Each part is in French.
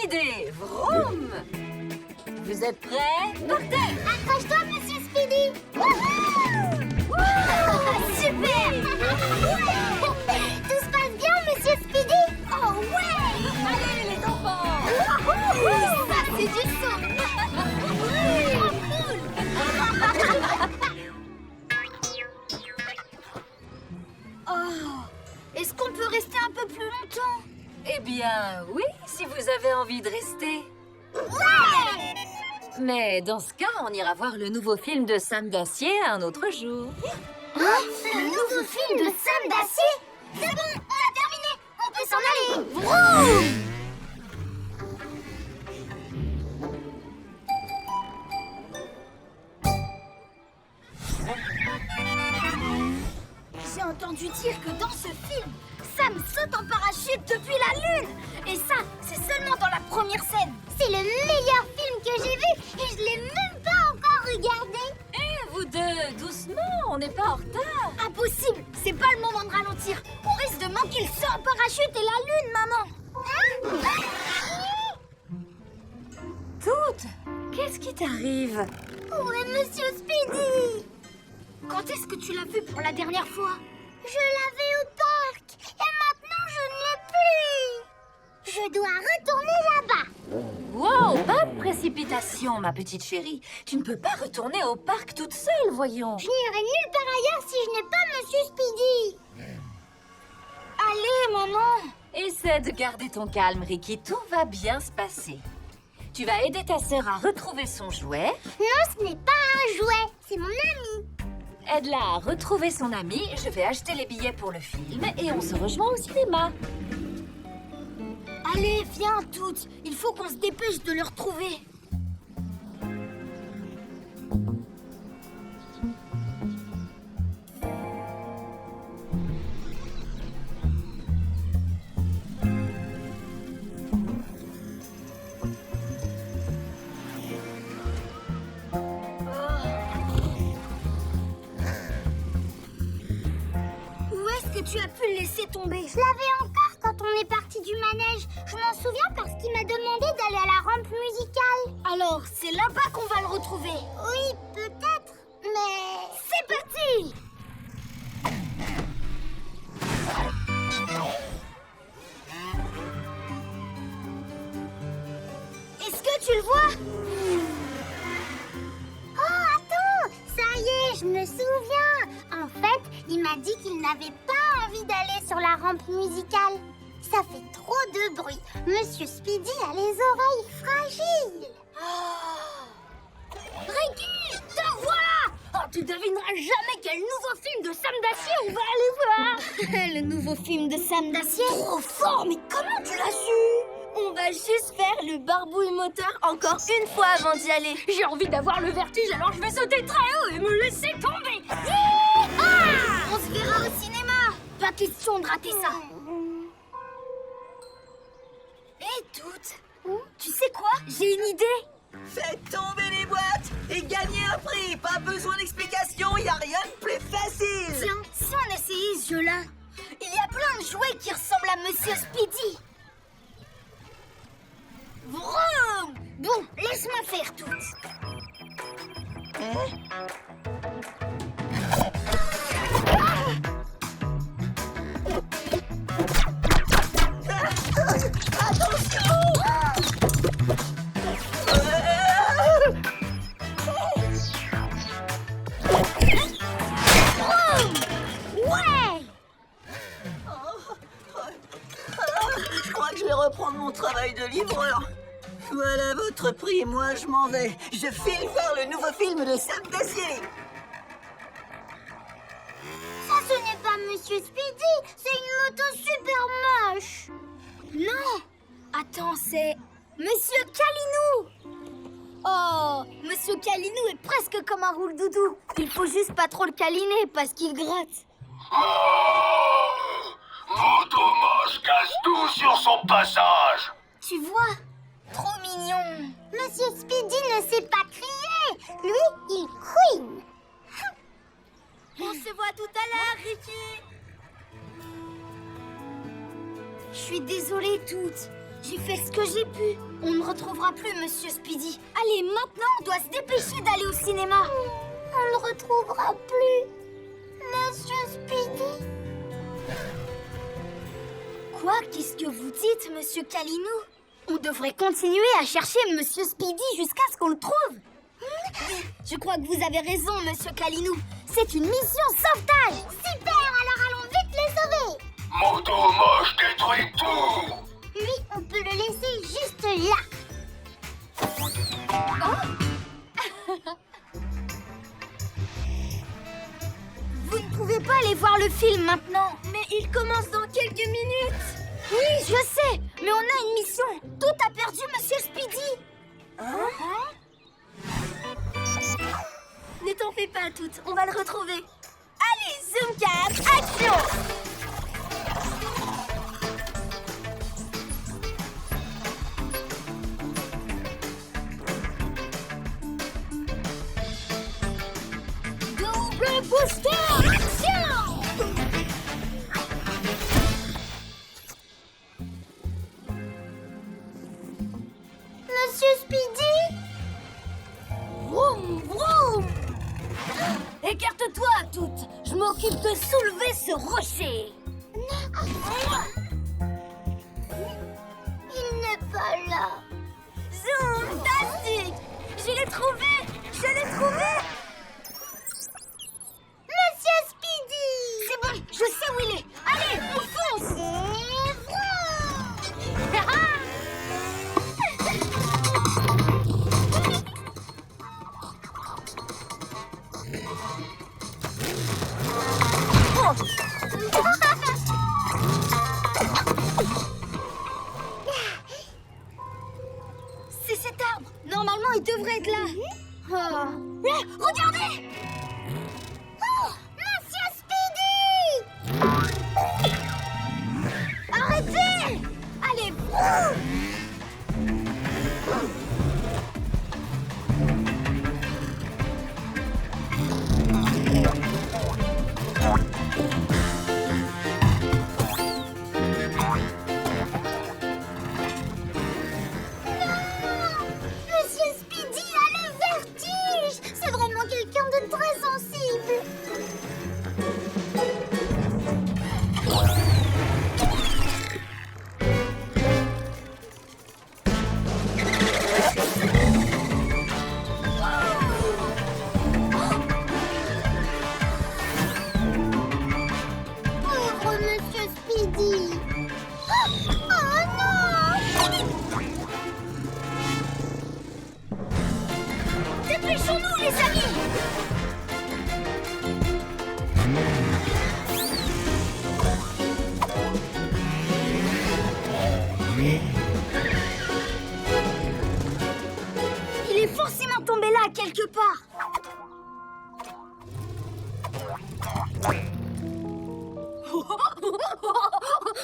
idée! Vroom! Vous êtes prêts? Partez! Accroche-toi, Monsieur Speedy. Super. Tout se passe bien, Monsieur Speedy? Oh ouais. Allez, les enfants! Ça, c'est du son. Oh, est-ce qu'on peut rester un peu plus longtemps? Eh bien, oui, si vous avez envie de rester. Ouais. Mais dans ce cas, on ira voir le nouveau film de Sam Dacier un autre jour. Le nouveau film de Sam Dacier? C'est bon, on a terminé. On peut s'en aller. Vroom. J'ai entendu dire que dans ce film, Sam saute en parachute depuis la Lune. Et ça, c'est seulement dans la première scène. C'est le meilleur film que j'ai vu et je l'ai même pas encore regardé. Eh, vous deux, doucement, on n'est pas en retard. Impossible, c'est pas le moment de ralentir. On risque de manquer le saut en parachute et la Lune, maman. Toutes, qu'est-ce qui t'arrive? Où est Monsieur Speedy? Quand est-ce que tu l'as vu pour la dernière fois? Je l'avais au parc et maintenant je ne l'ai plus. Je dois retourner là-bas. Wow, pas de précipitation, ma petite chérie. Tu ne peux pas retourner au parc toute seule, voyons. Je n'irai nulle part ailleurs si je n'ai pas Monsieur Speedy. Allez, maman. Essaie de garder ton calme, Ricky. Tout va bien se passer. Tu vas aider ta sœur à retrouver son jouet. Non, ce n'est pas un jouet, c'est mon ami. Aide-la à retrouver son ami. Je vais acheter les billets pour le film et on se rejoint au cinéma. Allez, viens toutes. Il faut qu'on se dépêche de le retrouver. Où est-ce que tu as pu le laisser tomber? Je l'avais encore quand on est parti du manège. Je m'en souviens parce qu'il m'a demandé d'aller à la rampe musicale. Alors, c'est là-bas qu'on va le retrouver. Oui, peut-être, mais... C'est parti! Est-ce que tu le vois? Oh, attends, ça y est, je me souviens. En fait, il m'a dit qu'il n'avait pas envie d'aller sur la rampe musicale. Ça fait trop de bruit. Monsieur Speedy a les oreilles fragiles. Ricky, te voilà! Oh, tu devineras jamais quel nouveau film de Sam Dacier on va aller voir! Le nouveau film de Sam Dacier? Trop fort, mais comment tu l'as su? On va juste faire le barbouille moteur encore une fois avant d'y aller. J'ai envie d'avoir le vertige, alors je vais sauter très haut et me laisser tomber. On se verra au cinéma. Pas question de rater ça. Hé, toutes, tu sais quoi? J'ai une idée. Faites tomber les boîtes et gagnez un prix. Pas besoin d'explication, y a rien de plus facile. Tiens, si on essayait ce jeu-là, il y a plein de jouets qui ressemblent à Monsieur Speedy. Vroom! Bon, laisse-moi faire toutes. Ouais! Je crois que je vais reprendre mon travail de livreur. Voilà votre prix, moi je m'en vais. Je file voir le nouveau film de Sam Dacier. Ça, ce n'est pas Monsieur Speedy, c'est une moto super moche. Non! Attends, c'est Monsieur Calinou! Oh, Monsieur Calinou est presque comme un roule-doudou. Il faut juste pas trop le câliner parce qu'il gratte. Motomos casse tout sur son passage. Tu vois? Trop mignon. Monsieur Speedy ne sait pas crier. Lui, il couine. On se voit tout à l'heure, Ricky. Je suis désolée, toutes. J'ai fait ce que j'ai pu. On ne retrouvera plus Monsieur Speedy. Allez, maintenant, on doit se dépêcher d'aller au cinéma. On ne retrouvera plus Monsieur Speedy. Quoi? Qu'est-ce que vous dites, Monsieur Calinou? On devrait continuer à chercher Monsieur Speedy jusqu'à ce qu'on le trouve. Je crois que vous avez raison, Monsieur Calinou. C'est une mission sauvetage. Super, alors allons vite les sauver. Moto moche détruit tout. Lui, on peut le laisser juste là. Vous ne pouvez pas aller voir le film maintenant. Mais il commence dans quelques minutes. Oui, je sais, mais on a une mission. Tout a perdu, Monsieur Speedy. Ne t'en fais pas, Toute, on va le retrouver. Allez, Zoom 4, action! Double booster, action! Monsieur Speedy? Vroom, vroom! Écarte-toi, Toute. Je m'occupe de soulever ce rocher. Il n'est pas là. Fantastique! Je l'ai trouvé! Je l'ai trouvé! Monsieur Speedy! C'est bon, je sais où il est. Allez, on fonce! Et vroom! C'est cet arbre. Normalement, il devrait être là. Ah, regardez! Oh, Monsieur Speedy! Arrêtez! Allez, vroom! Monsieur Speedy a le vertige! C'est vraiment quelqu'un de très sensible. Pauvre Monsieur Speedy! Oh non! Dépêchons-nous, les amis! Il est forcément tombé là, quelque part.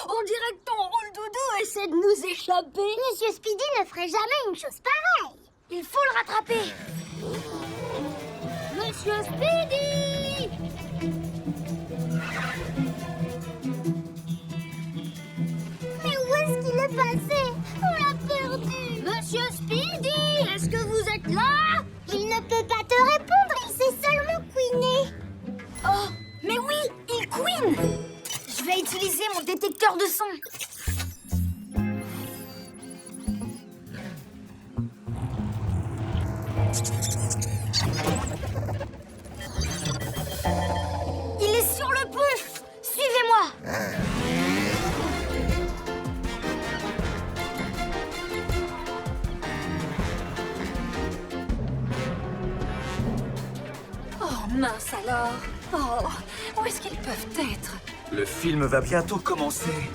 On dirait que ton rôle doudou essaie de nous échapper. Monsieur Speedy ne ferait jamais une chose pareille. Il faut le rattraper. Monsieur Speedy! Mais où est-ce qu'il est passé? On l'a perdu. Monsieur Speedy, est-ce que vous êtes là? Il ne peut pas te répondre, il sait seulement couiner. Oh, mais oui, il couine. Je vais utiliser mon détecteur de son. Il est sur le pont. Suivez-moi. Oh mince alors. Oh, où est-ce qu'ils peuvent être? Le film va bientôt commencer.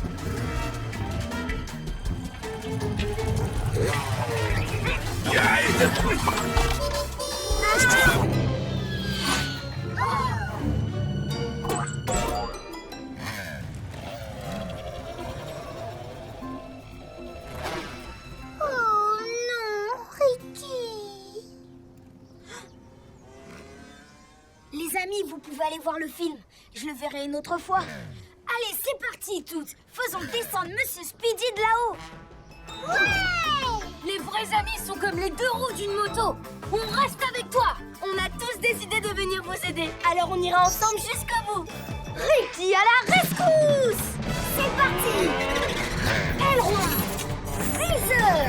Oh non, Ricky. Les amis, vous pouvez aller voir le film. Je le verrai une autre fois. Allez, c'est parti, toutes. Faisons descendre Monsieur Speedy de là-haut. Ouais! Les vrais amis sont comme les deux roues d'une moto. On reste avec toi. On a tous décidé de venir vous aider. Alors on ira ensemble jusqu'au bout. Ricky à la rescousse! C'est parti! Elrond, Freezer,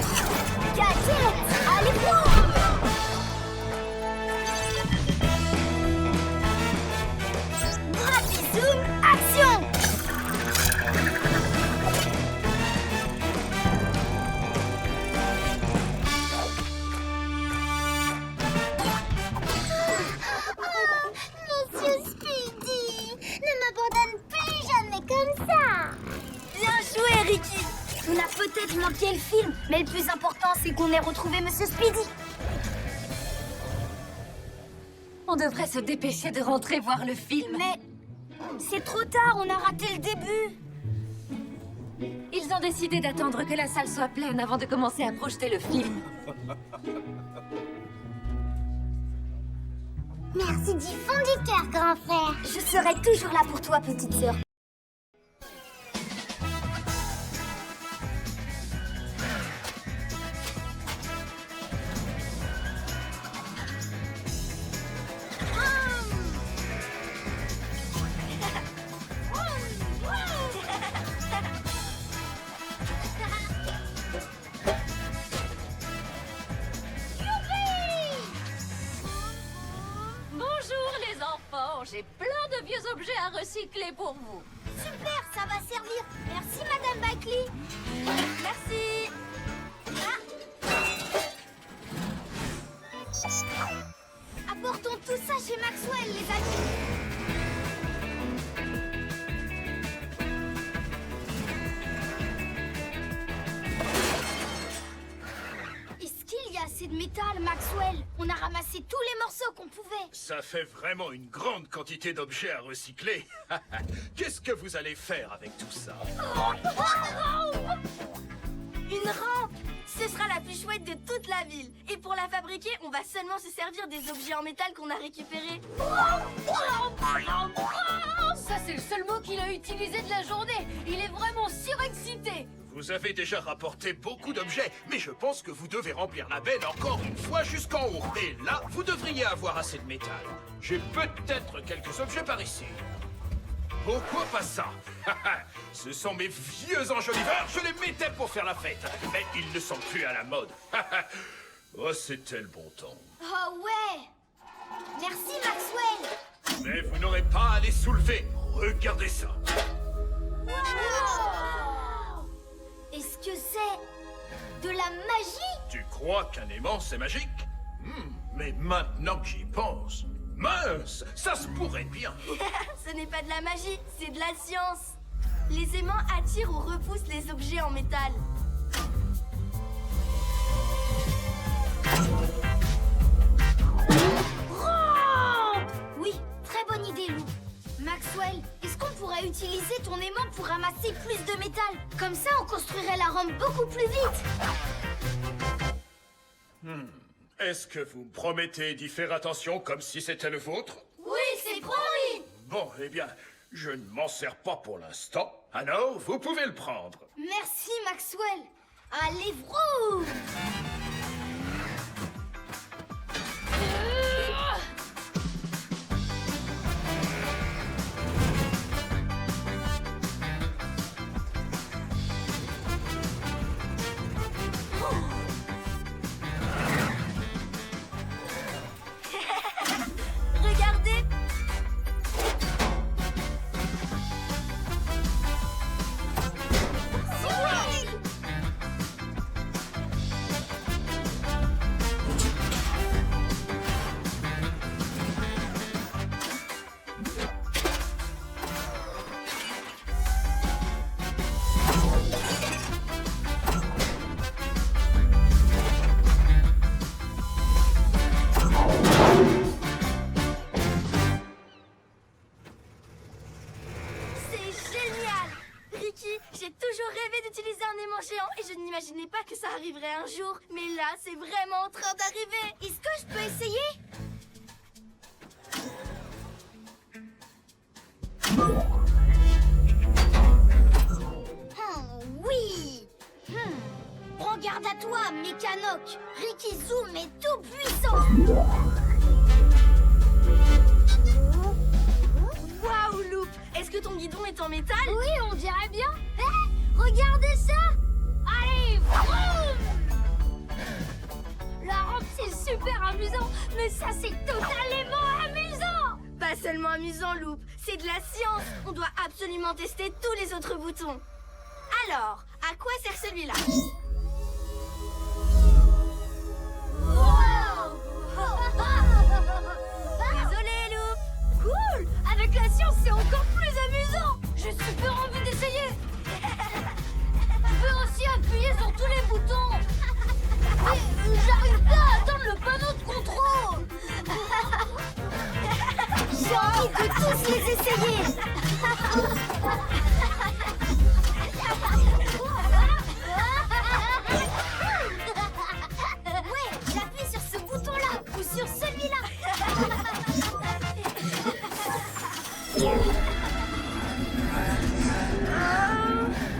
Gadget, allez voir! Zoom, action! Monsieur Speedy, ne m'abandonne plus jamais comme ça! Bien joué, Ricky! On a peut-être manqué le film, mais le plus important, c'est qu'on ait retrouvé Monsieur Speedy. On devrait se dépêcher de rentrer voir le film. Mais c'est trop tard, on a raté le début. Ils ont décidé d'attendre que la salle soit pleine avant de commencer à projeter le film. Merci du fond du cœur, grand frère. Je serai toujours là pour toi, petite sœur. Bonjour les enfants, j'ai plein de vieux objets à recycler pour vous. Super, ça va servir. Merci, Madame Bakley. Merci. Apportons tout ça chez Maxwell, les amis. Est-ce qu'il y a assez de métal, Maxwell? On a ramassé tous les morceaux qu'on pouvait. Ça fait vraiment une grande quantité d'objets à recycler. Qu'est-ce que vous allez faire avec tout ça? Une rampe! Ce sera la plus chouette de toute la ville. Et pour la fabriquer, on va seulement se servir des objets en métal qu'on a récupérés. Ça, c'est le seul mot qu'il a utilisé de la journée. Il est vraiment surexcité. Vous avez déjà rapporté beaucoup d'objets, mais je pense que vous devez remplir la benne encore une fois jusqu'en haut. Et là, vous devriez avoir assez de métal. J'ai peut-être quelques objets par ici. Pourquoi pas ça? Ce sont mes vieux enjoliveurs, je les mettais pour faire la fête. Mais ils ne sont plus à la mode. Oh, c'était le bon temps. Oh ouais! Merci, Maxwell! Mais vous n'aurez pas à les soulever. Regardez ça. Est-ce que c'est de la magie? Tu crois qu'un aimant, c'est magique? Mais maintenant que j'y pense... Mince, ça se pourrait bien. Ce n'est pas de la magie, c'est de la science. Les aimants attirent ou repoussent les objets en métal. Oui, très bonne idée, Lou. Maxwell, est-ce qu'on pourrait utiliser ton aimant pour ramasser plus de métal? Comme ça, on construirait la rampe beaucoup plus vite. Est-ce que vous me promettez d'y faire attention comme si c'était le vôtre? Oui, c'est promis. Bon, eh bien, je ne m'en sers pas pour l'instant. Alors, vous pouvez le prendre. Merci, Maxwell. Allez, vrou! Regardez! C'est génial! Ricky, j'ai toujours rêvé d'utiliser un aimant géant et je n'imaginais pas que ça arriverait un jour. Mais là, c'est vraiment en train d'arriver. Est-ce que je peux essayer? Oui. Prends Canoc. Ricky Zoom est tout puissant. Waouh, Loop. Est-ce que ton guidon est en métal? Oui, on dirait bien. Hé, regardez ça. Allez, vroom! La rampe, c'est super amusant, mais ça, c'est totalement amusant. Pas seulement amusant, Loop. C'est de la science. On doit absolument tester tous les autres boutons. Alors, à quoi sert celui-là? Désolé, Loop. Cool. Avec la science, c'est encore plus amusant. J'ai super envie d'essayer. Je peux aussi appuyer sur tous les boutons. Mais j'arrive pas à atteindre le panneau de contrôle. J'ai envie de tous les essayer. Ouais, j'appuie sur ce bouton-là ou sur celui-là.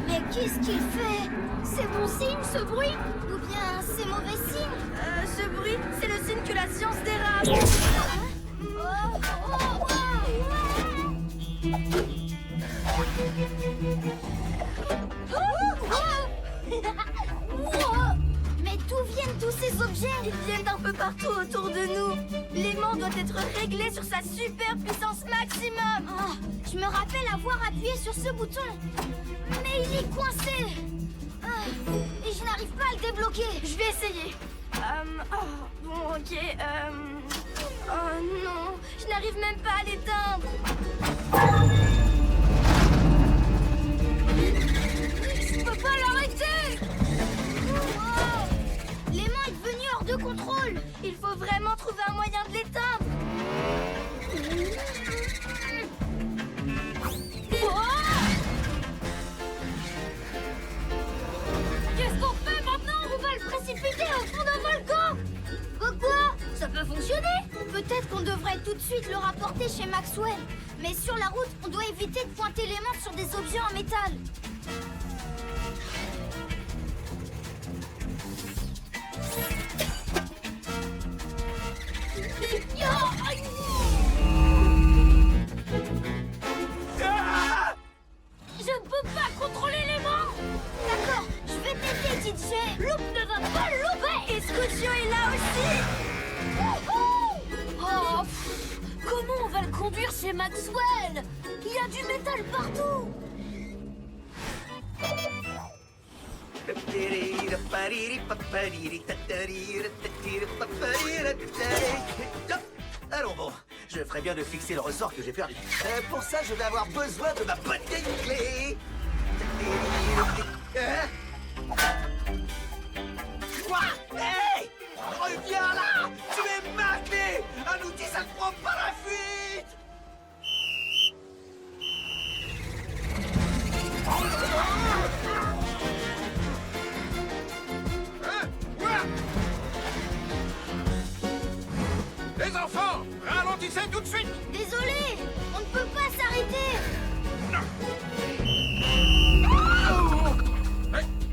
Mais qu'est-ce qu'il fait? C'est bon signe, ce bruit? Ou bien c'est mauvais signe? Ce bruit, c'est le signe que la science dérape. Mais d'où viennent tous ces objets? Ils viennent d'un peu partout autour de nous. L'aimant doit être réglé sur sa super puissance maximum. Oh, je me rappelle avoir appuyé sur ce bouton. Mais il est coincé. Et je n'arrive pas à le débloquer. Je vais essayer. Bon, ok. Oh non, je n'arrive même pas à l'éteindre. Je peux pas l'arrêter. L'aimant est devenu hors de contrôle. Il faut vraiment trouver un moyen de l'éteindre. Qu'est-ce qu'on fait maintenant? On va le précipiter au fond d'un volcan. Quoi? Ça peut fonctionner. Peut-être qu'on devrait tout de suite le rapporter chez Maxwell. Mais sur la route, on doit éviter de pointer l'aimant sur des objets en métal. Je ne peux pas contrôler l'aimant. D'accord, je vais t'aider, DJ. Loop ne va pas le louper. Et Scootio est là aussi. Oh, comment on va le conduire chez Maxwell? Il y a du métal partout. Allons bon, je ferais bien de fixer le ressort que j'ai perdu. Pour ça, je vais avoir besoin de ma bonne vieille clé. Quoi? Hey! Reviens là! Tu es ma clé! Un outil, ça ne prend pas la fuite! Les enfants, ralentissez tout de suite. Désolé, on ne peut pas s'arrêter.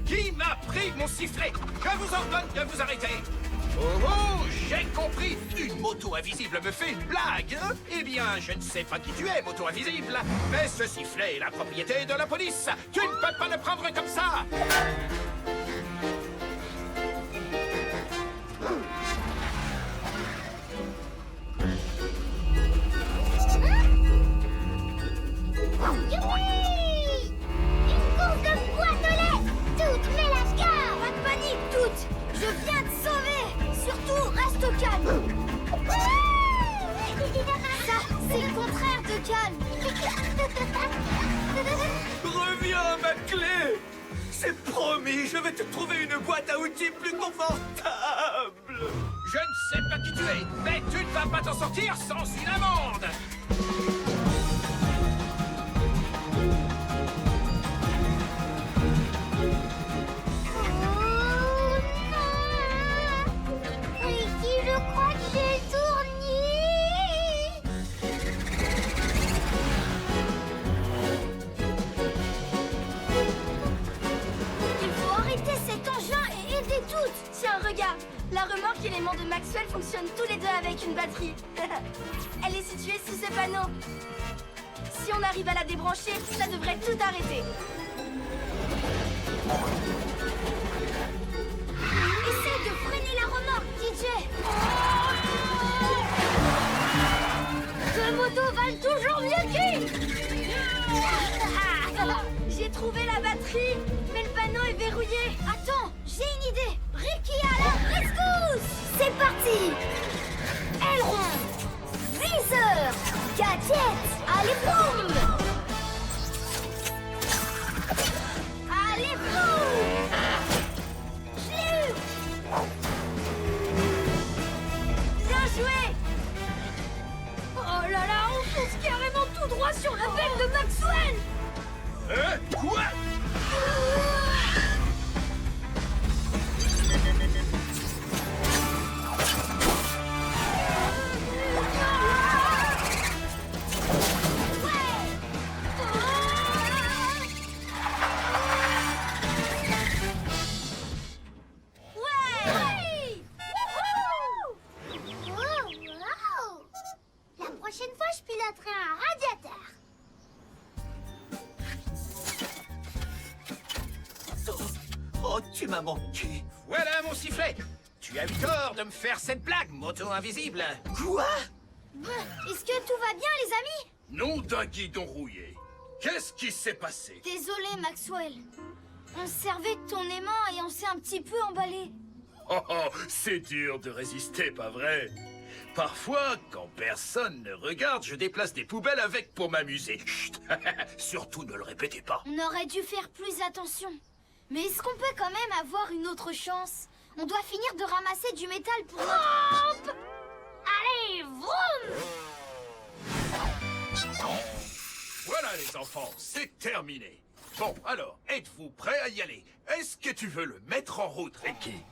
Qui m'a pris mon sifflet? Je vous ordonne de vous arrêter. Oh, j'ai compris. Une moto invisible me fait une blague, hein? Eh bien, je ne sais pas qui tu es, moto invisible, mais ce sifflet est la propriété de la police. Tu ne peux pas le prendre comme ça. Youpi! Une course de boîte aux lettres! Toutes, mets la garde! Pas de panique, toutes! Je viens te sauver! Surtout, reste calme! Ça, c'est le contraire de calme! Reviens, ma clé! C'est promis, je vais te trouver une boîte à outils plus confortable! Je ne sais pas qui tu es, mais tu ne vas pas t'en sortir sans une amende. Ricky, je crois que j'ai tourné! Il faut arrêter cet engin et aider toutes! Tiens, fonctionnent tous les deux avec une batterie. Elle est située sous ce panneau. Si on arrive à la débrancher, ça devrait tout arrêter. Essaye de freiner la remorque, DJ. Deux motos valent toujours mieux qu'une. J'ai trouvé la batterie, mais le panneau est verrouillé. Attends, j'ai une idée. Ricky à la rescousse. C'est parti. Aileron, viseur, gadget, allez boum. Allez boum. Je l'ai eu. Bien joué. Oh là là, on fonce carrément tout droit sur la benne de Maxwell. Hein? Quoi? La prochaine fois, je piloterai un radiateur. Oh, tu m'as manqué. Voilà mon sifflet. Tu as eu tort de me faire cette blague, moto invisible. Quoi? Est-ce que tout va bien, les amis? Nom d'un guidon rouillé. Qu'est-ce qui s'est passé? Désolé, Maxwell. On se servait de ton aimant et on s'est un petit peu emballé. Oh, oh, c'est dur de résister, pas vrai? Parfois, quand personne ne regarde, je déplace des poubelles avec pour m'amuser. Chut. Surtout ne le répétez pas. On aurait dû faire plus attention. Mais est-ce qu'on peut quand même avoir une autre chance? On doit finir de ramasser du métal pour notre... Hop! Allez, vroom! Voilà les enfants, c'est terminé. Bon, alors, êtes-vous prêts à y aller? Est-ce que tu veux le mettre en route, Ricky?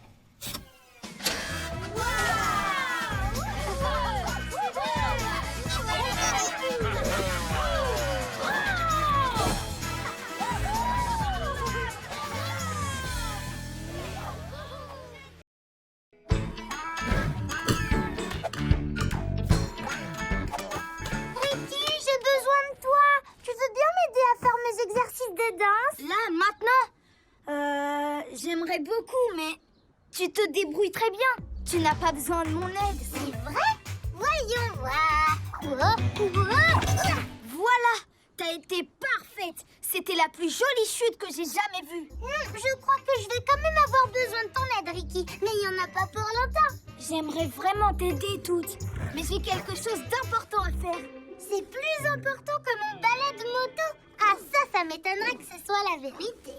Ricky, j'ai besoin de toi. Tu veux bien m'aider à faire mes exercices de danse? Là, maintenant? J'aimerais beaucoup, mais tu te débrouilles très bien. Tu n'as pas besoin de mon aide. C'est vrai? Voyons voir. Voilà, t'as été parfaite. C'était la plus jolie chute que j'ai jamais vue. Je crois que je vais quand même avoir besoin de ton aide, Ricky. Mais il n'y en a pas pour longtemps. J'aimerais vraiment t'aider toutes, mais j'ai quelque chose d'important à faire. C'est plus important que mon balai de moto. Ah, ça m'étonnerait que ce soit la vérité.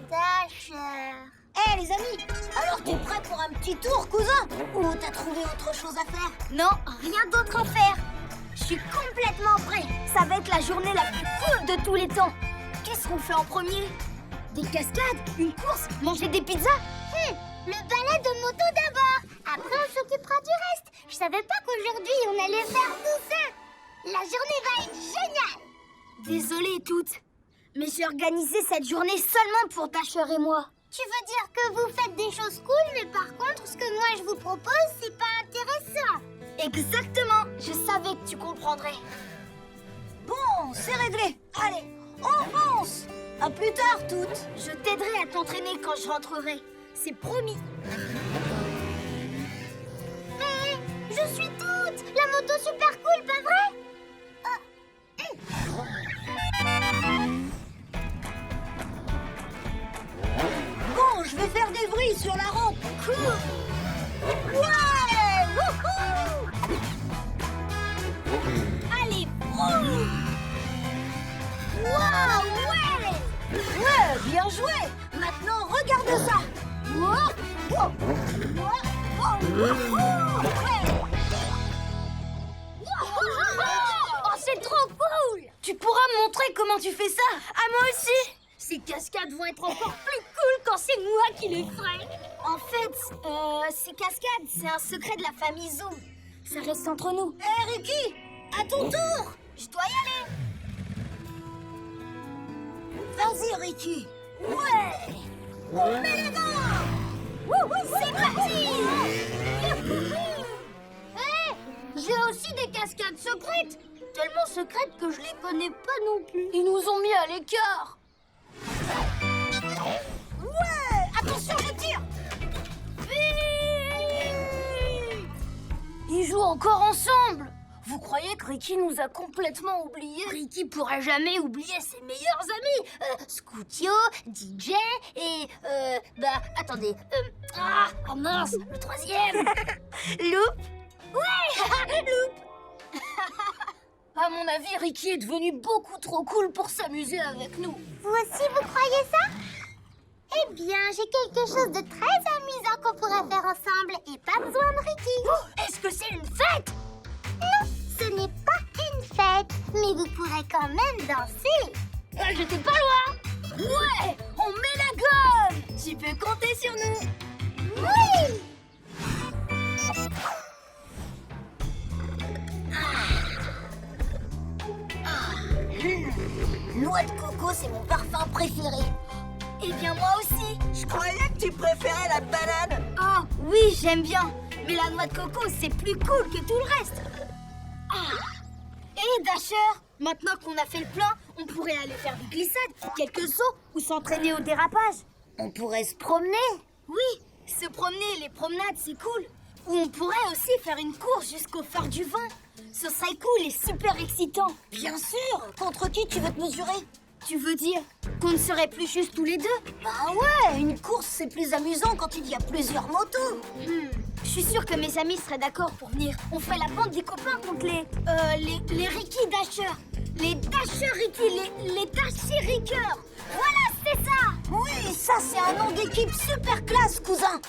Dasher. Hé les amis, alors t'es prêt pour un petit tour, cousin? Ou t'as trouvé autre chose à faire? Non, rien d'autre à faire. Je suis complètement prêt. Ça va être la journée la plus cool de tous les temps. Qu'est-ce qu'on fait en premier? Des cascades? Une course? Manger des pizzas? Le balai de moto d'abord. Après, on s'occupera du reste. Je savais pas qu'aujourd'hui, on allait faire tout ça. La journée va être géniale. Désolée toutes, mais j'ai organisé cette journée seulement pour Dasher et moi. Tu veux dire que vous faites des choses cool, mais par contre, ce que moi je vous propose, c'est pas intéressant. Exactement, je savais que tu comprendrais. Bon, c'est réglé. Allez, on fonce. À plus tard, toutes. Je t'aiderai à t'entraîner quand je rentrerai. C'est promis. Mais je suis toute. La moto super cool, pas vrai? Bon, je vais faire des vrilles sur la rampe. Cool. Ouais, wouhou. Allez, boum. Waouh, ouais. Ouais, bien joué. Maintenant, regarde ça. Wow, wow, wow, wow, wow. Ouais. Oh, c'est trop cool. Tu pourras me montrer comment tu fais ça? À moi aussi. Ces cascades vont être encore plus cool quand c'est moi qui les ferai. En fait, ces cascades, c'est un secret de la famille Zoom. Ça reste entre nous. Hé, Ricky, à ton tour. Je dois y aller. Vas-y, Ricky. Ouais. On met les dents. C'est parti. Hé, j'ai aussi des cascades secrètes. Tellement secrètes que je les connais pas non plus. Ils nous ont mis à l'écart. Ouais, attention, je tire. Vite. Ils jouent encore ensemble. Vous croyez que Ricky nous a complètement oubliés? Ricky pourra jamais oublier ses meilleurs amis. Scootio, DJ et... attendez. Oh mince, le troisième. Loop. Ouais, Loop. À mon avis, Ricky est devenu beaucoup trop cool pour s'amuser avec nous. Vous aussi, vous croyez ça? Eh bien, j'ai quelque chose de très amusant qu'on pourrait faire ensemble et pas besoin de Ricky. Oh, est-ce que c'est une fête? Non, ce n'est pas une fête, mais vous pourrez quand même danser. J'étais pas loin. Ouais, on met la gomme. Tu peux compter sur nous. Oui! Noix de coco, c'est mon parfum préféré. Eh bien, moi aussi. Je croyais que tu préférais la banane. Ah, oui, j'aime bien. Mais la noix de coco, c'est plus cool que tout le reste. Et Dasher, maintenant qu'on a fait le plein, on pourrait aller faire des glissades, quelques sauts ou s'entraîner au dérapage. On pourrait se promener. Oui, se promener, les promenades, c'est cool. Ou on pourrait aussi faire une course jusqu'au phare du vent. Ce serait cool et super excitant. Bien sûr. Contre qui tu veux te mesurer? Tu veux dire qu'on ne serait plus juste tous les deux? Bah ouais, une course c'est plus amusant quand il y a plusieurs motos. Je suis sûre que mes amis seraient d'accord pour venir. On fait la bande des copains contre les Ricky Dasher. Les Dasher Ricky, les Dasher Rickers. Voilà, c'est ça. Oui, ça c'est un nom d'équipe super classe, cousin.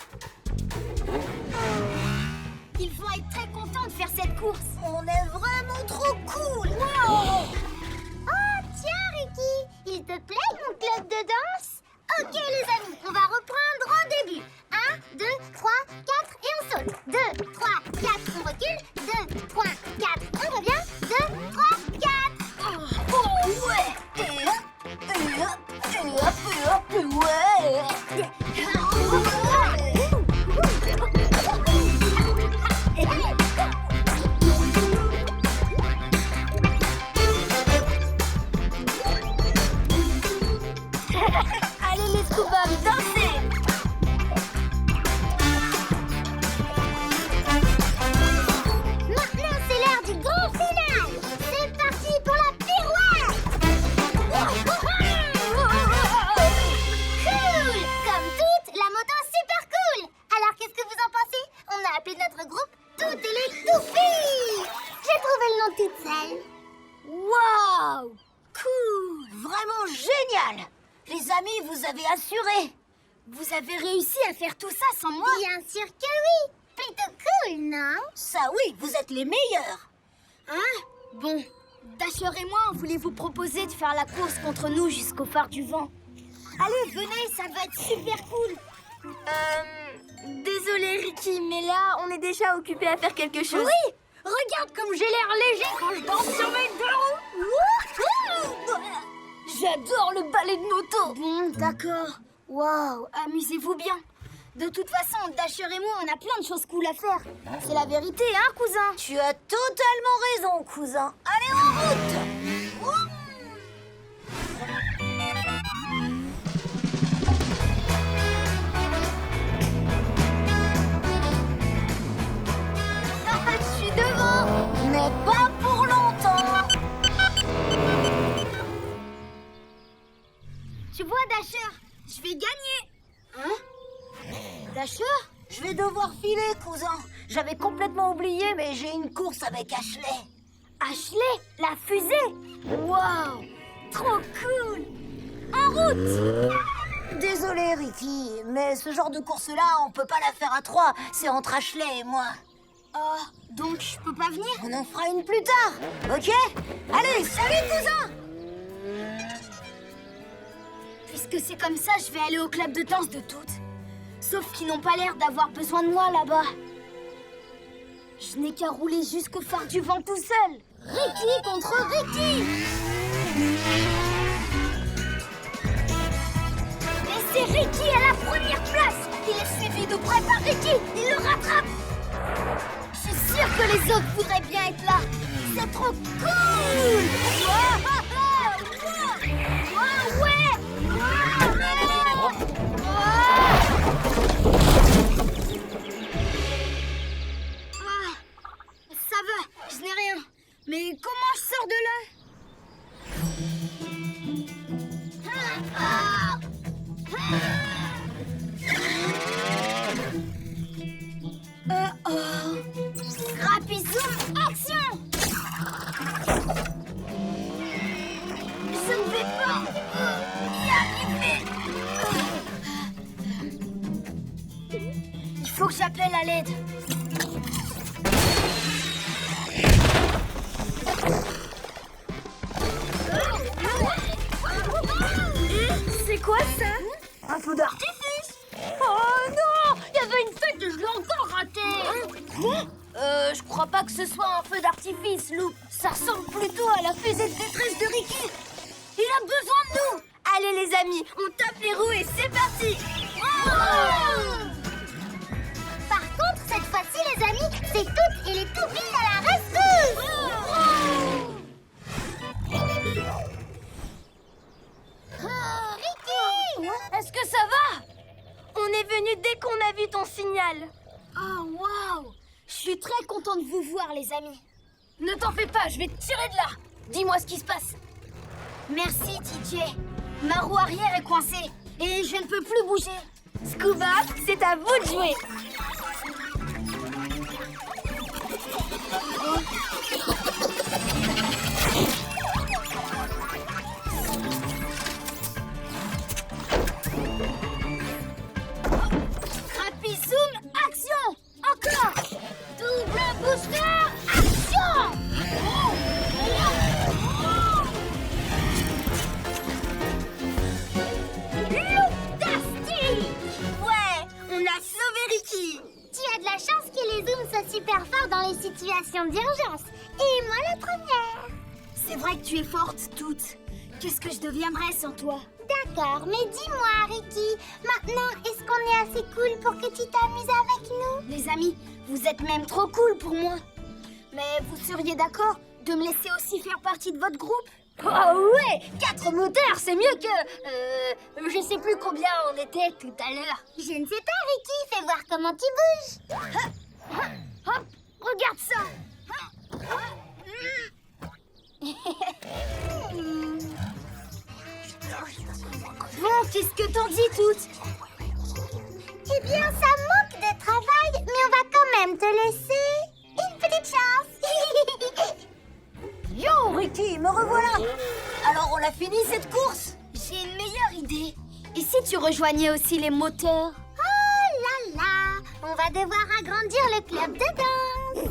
Ils vont être très contents de faire cette course. On est vraiment trop cool. Wow. Oh, tiens, Ricky, il te plaît mon club de danse? Ok, les amis, on va reprendre au début. 1, 2, 3, 4 et on saute. 2, 3, 4, on recule. 2, 3, 4, on revient. 2, 3, 4. Oh, ouais. Et hop, ouais. Allez les Scoobables, dansez! Maintenant, c'est l'heure du grand final. C'est parti pour la pirouette. Cool. Comme toutes, la moto super cool. Alors, qu'est-ce que vous en pensez? On a appelé notre groupe Toutes les Toupies. J'ai trouvé le nom toute seule. Waouh! Cool! Vraiment génial! Les amis, vous avez assuré! Vous avez réussi à faire tout ça sans moi? Bien sûr que oui. Plutôt cool, non? Ça oui, vous êtes les meilleurs! Hein? Bon, Dasher et moi, on voulait vous proposer de faire la course contre nous jusqu'au phare du vent. Allez, venez, ça va être super cool! Désolé Ricky, mais là, on est déjà occupé à faire quelque chose. Oui! Regarde comme j'ai l'air léger quand je danse sur mes deux roues! J'adore le ballet de moto! Bon, d'accord. Waouh, amusez-vous bien. De toute façon, Dasher et moi, on a plein de choses cool à faire. C'est la vérité, hein, cousin? Tu as totalement raison, cousin. Allez, en route! Je suis devant, mais pas pour longtemps. Tu vois, Dasher, je vais gagner. Hein? Dasher? Je vais devoir filer, cousin. J'avais complètement oublié, mais j'ai une course avec Ashley. Ashley? La fusée? Waouh! Trop cool! En route! Désolé, Ricky, mais ce genre de course-là, on peut pas la faire à trois. C'est entre Ashley et moi. Oh, donc je peux pas venir? On en fera une plus tard, ok? Allez, salut, cousin! Puisque c'est comme ça, je vais aller au club de danse de toutes. Sauf qu'ils n'ont pas l'air d'avoir besoin de moi là-bas. Je n'ai qu'à rouler jusqu'au phare du vent tout seul. Ricky contre Ricky! Et c'est Ricky à la première place! Il est suivi Speedo prépare Ricky, il le rattrape. Je suis sûre que les autres voudraient bien être là. C'est trop cool. Ouais. Ça va, je n'ai rien. Mais comment je sors de là? Rapizoom, action! Je ne vais pas y arriver. Il faut que j'appelle à l'aide. C'est quoi ça? Un feu d'artifice! Oh non! Il y avait une fête et je l'ai encore raté! Je crois pas que ce soit un feu d'artifice, Lou. Ça ressemble plutôt à la fusée de détresse de Ricky. Il a besoin de nous! Allez les amis, on tape les roues et c'est parti! Par contre, cette fois-ci, les amis, c'est toutes et les toupilles à la rescousse. Ricky! Est-ce que ça va? On est venu dès qu'on a vu ton signal. Oh, waouh! Je suis très contente de vous voir, les amis. Ne t'en fais pas, je vais te tirer de là. Dis-moi ce qui se passe. Merci, TJ. Ma roue arrière est coincée et je ne peux plus bouger. Scuba, c'est à vous de jouer. Rapizoom, action! Encore! Double booster, action! Looptastic! Ouais, on a sauvé Ricky! Tu as de la chance que les zooms soient super forts dans les situations d'urgence. Et moi la première. C'est vrai que tu es forte, toute. Qu'est-ce que je deviendrais sans toi? D'accord, mais dis-moi, Ricky, maintenant, est-ce qu'on est assez cool pour que tu t'amuses avec nous? Les amis, vous êtes même trop cool pour moi. Mais vous seriez d'accord de me laisser aussi faire partie de votre groupe? Oh ouais, 4 moteurs, c'est mieux que... je sais plus combien on était tout à l'heure. Je ne sais pas, Ricky, fais voir comment tu bouges. Hop, regarde ça. Bon, qu'est-ce que t'en dis, toute? Eh bien, ça manque de travail, mais on va quand même te laisser une petite chance. Yo, Ricky, me revoilà. Alors, on a fini cette course? J'ai une meilleure idée. Et si tu rejoignais aussi les moteurs? Oh là là, on va devoir agrandir le club de danse.